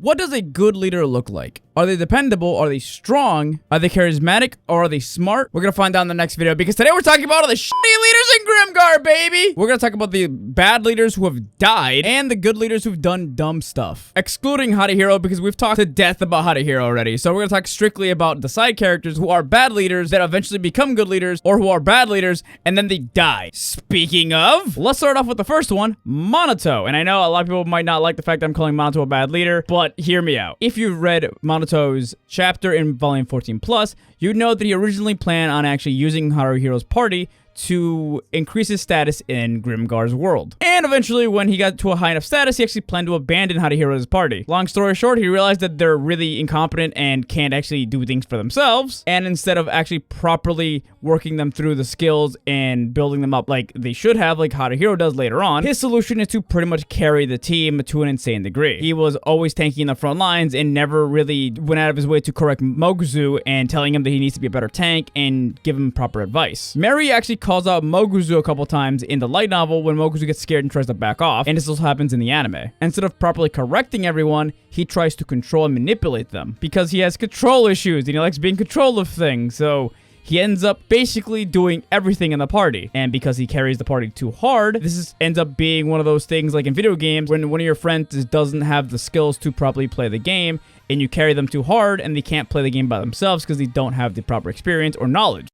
What does a good leader look like? Are they dependable? Are they strong? Are they charismatic? Or are they smart? We're gonna find out in the next video, because today we're talking about all the shitty leaders in Grimgar, baby! We're gonna talk about the bad leaders who have died, and the good leaders who've done dumb stuff. Excluding Hadahiro, because we've talked to death about Hadahiro already. So we're gonna talk strictly about the side characters who are bad leaders that eventually become good leaders, or who are bad leaders and then they die. Speaking of, let's start off with the first one, Monoto. And I know a lot of people might not like the fact that I'm calling Monoto a bad leader, but hear me out. If you've read Monoto's chapter in volume 14+, you know that he originally planned on actually using Haruhiro's party to increase his status in Grimgar's world. And eventually, when he got to a high enough status, he actually planned to abandon Haruhiro's party. Long story short, he realized that they're really incompetent and can't actually do things for themselves. And instead of actually properly working them through the skills and building them up like they should have, like Haruhiro does later on, his solution is to pretty much carry the team to an insane degree. He was always tanking in the front lines and never really went out of his way to correct Moguzu and telling him that he needs to be a better tank and give him proper advice. Mary actually calls out Moguzu a couple times in the light novel when Moguzu gets scared and tries to back off, and this also happens in the anime. Instead of properly correcting everyone, he tries to control and manipulate them because he has control issues and he likes being in control of things, so he ends up basically doing everything in the party. And because he carries the party too hard, ends up being one of those things like in video games when one of your friends doesn't have the skills to properly play the game and you carry them too hard and they can't play the game by themselves because they don't have the proper experience or knowledge.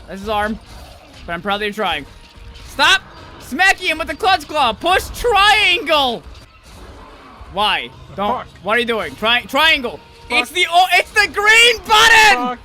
That's his arm, but I'm proud that you're trying. Stop smacking him with the clutch claw. Push triangle. Why? Don't. What are you doing? Triangle. It's the green button.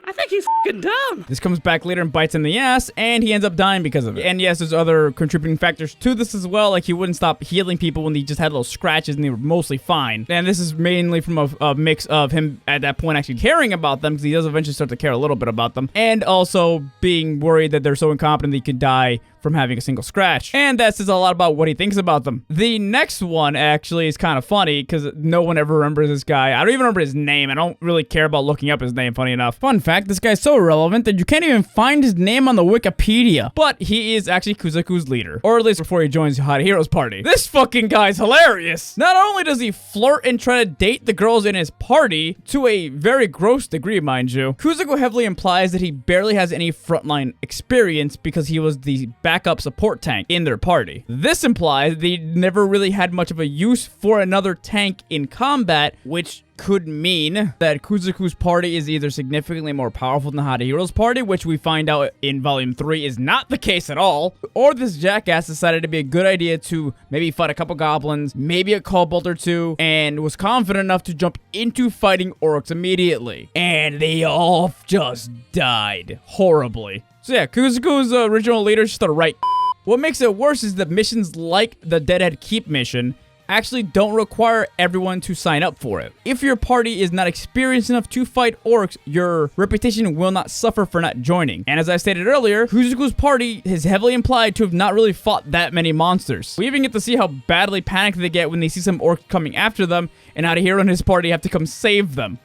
I think he's f***ing dumb. This comes back later and bites him in the ass, and he ends up dying because of it. And yes, there's other contributing factors to this as well, like he wouldn't stop healing people when he just had little scratches and they were mostly fine. And this is mainly from a mix of him at that point actually caring about them, because he does eventually start to care a little bit about them, and also being worried that they're so incompetent that he could die from having a single scratch. And that says a lot about what he thinks about them. The next one actually is kind of funny because no one ever remembers this guy. I don't even remember his name. I don't really care about looking up his name, funny enough. Fun fact, this guy's so irrelevant that you can't even find his name on the Wikipedia. But he is actually Kuzaku's leader, or at least before he joins Haruhiro's party. This fucking guy's hilarious. Not only does he flirt and try to date the girls in his party, to a very gross degree, mind you, Kuzaku heavily implies that he barely has any frontline experience because he was the backup support tank in their party. This implies they never really had much of a use for another tank in combat, which could mean that Kuzaku's party is either significantly more powerful than Haruhiro's party, which we find out in volume 3 is not the case at all, or this jackass decided to be a good idea to maybe fight a couple goblins, maybe a kobold or two, and was confident enough to jump into fighting orcs immediately. And they all just died horribly. So yeah, Kuzaku's original leader is just the right. What makes it worse is that missions like the Deadhead Keep mission actually don't require everyone to sign up for it. If your party is not experienced enough to fight orcs, your reputation will not suffer for not joining. And as I stated earlier, Kuzaku's party is heavily implied to have not really fought that many monsters. We even get to see how badly panicked they get when they see some orcs coming after them, and Haruhiro and his party have to come save them.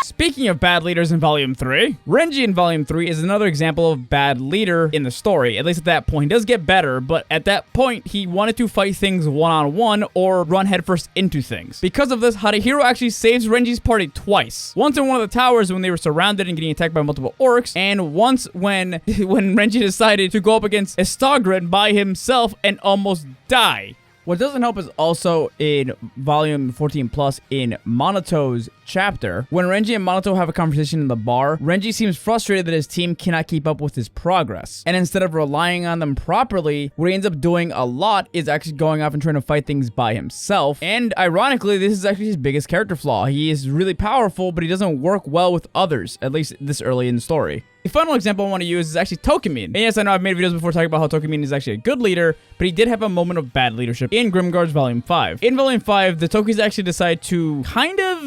Speaking of bad leaders in Volume 3, Renji in Volume 3 is another example of bad leader in the story. At least at that point. He does get better, but at that point, he wanted to fight things one-on-one or run headfirst into things. Because of this, Haruhiro actually saves Renji's party twice. Once in one of the towers when they were surrounded and getting attacked by multiple orcs, and once when Renji decided to go up against Estagrin by himself and almost die. What doesn't help is also in volume 14+ in Monoto's chapter. When Renji and Monoto have a conversation in the bar, Renji seems frustrated that his team cannot keep up with his progress. And instead of relying on them properly, what he ends up doing a lot is actually going off and trying to fight things by himself. And ironically, this is actually his biggest character flaw. He is really powerful, but he doesn't work well with others, at least this early in the story. The final example I want to use is actually Tokimin. And yes, I know I've made videos before talking about how Tokimin is actually a good leader, but he did have a moment of bad leadership in Grimgar's Volume 5. In Volume 5, the Tokis actually decide to kind of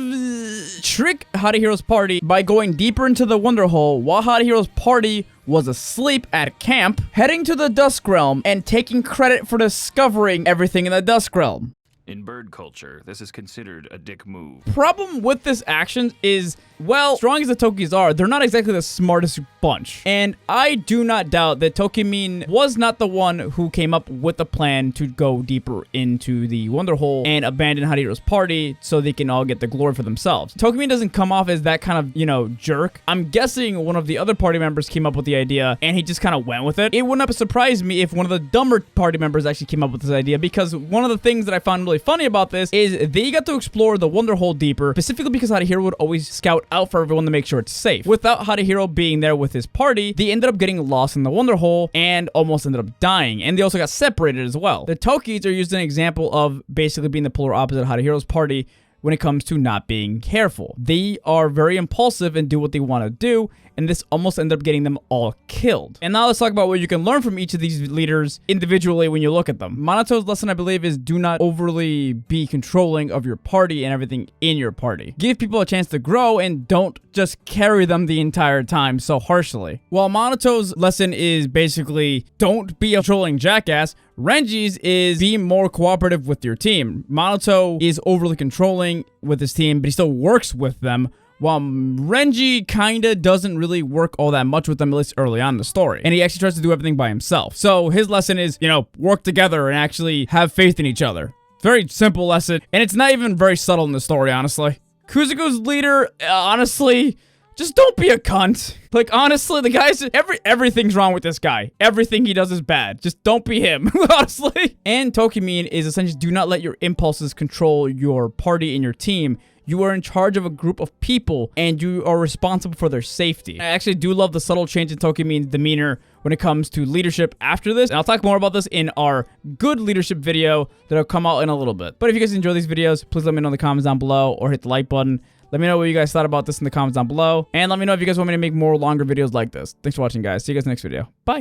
trick Haruhiro's party by going deeper into the Wonder Hole while Haruhiro's party was asleep at camp, heading to the Dusk Realm and taking credit for discovering everything in the Dusk Realm. In bird culture, this is considered a dick move. Problem with this action is, well, strong as the Tokis are, they're not exactly the smartest bunch. And I do not doubt that Tokimin was not the one who came up with the plan to go deeper into the Wonder Hole and abandon Harihiro's party so they can all get the glory for themselves. Tokimin doesn't come off as that kind of, you know, jerk. I'm guessing one of the other party members came up with the idea and he just kind of went with it. It wouldn't have surprised me if one of the dumber party members actually came up with this idea, because one of the things that I found really funny about this is they got to explore the Wonder Hole deeper, specifically because Harihiro would always scout out for everyone to make sure it's safe. Without Harihiro being there with his party, they ended up getting lost in the Wonder Hole and almost ended up dying, and they also got separated as well. The Tokis are used as an example of basically being the polar opposite of Harihiro's party when it comes to not being careful. They are very impulsive and do what they want to do, and this almost ended up getting them all killed. And now let's talk about what you can learn from each of these leaders individually when you look at them. Monato's lesson, I believe, is do not overly be controlling of your party and everything in your party. Give people a chance to grow and don't just carry them the entire time so harshly. While Monato's lesson is basically don't be a controlling jackass, Renji's is be more cooperative with your team. Monato is overly controlling with his team, but he still works with them, while Renji kinda doesn't really work all that much with them, at least early on in the story. And he actually tries to do everything by himself. So his lesson is, you know, work together and actually have faith in each other. Very simple lesson, and it's not even very subtle in the story, honestly. Kuzuko's leader, honestly, just don't be a cunt. Like, honestly, the guy's everything's wrong with this guy. Everything he does is bad. Just don't be him, honestly. And Tokimin is essentially do not let your impulses control your party and your team. You are in charge of a group of people, and you are responsible for their safety. I actually do love the subtle change in Tokimin's demeanor when it comes to leadership after this. And I'll talk more about this in our good leadership video that'll come out in a little bit. But if you guys enjoy these videos, please let me know in the comments down below or hit the like button. Let me know what you guys thought about this in the comments down below. And let me know if you guys want me to make more longer videos like this. Thanks for watching, guys. See you guys in the next video. Bye.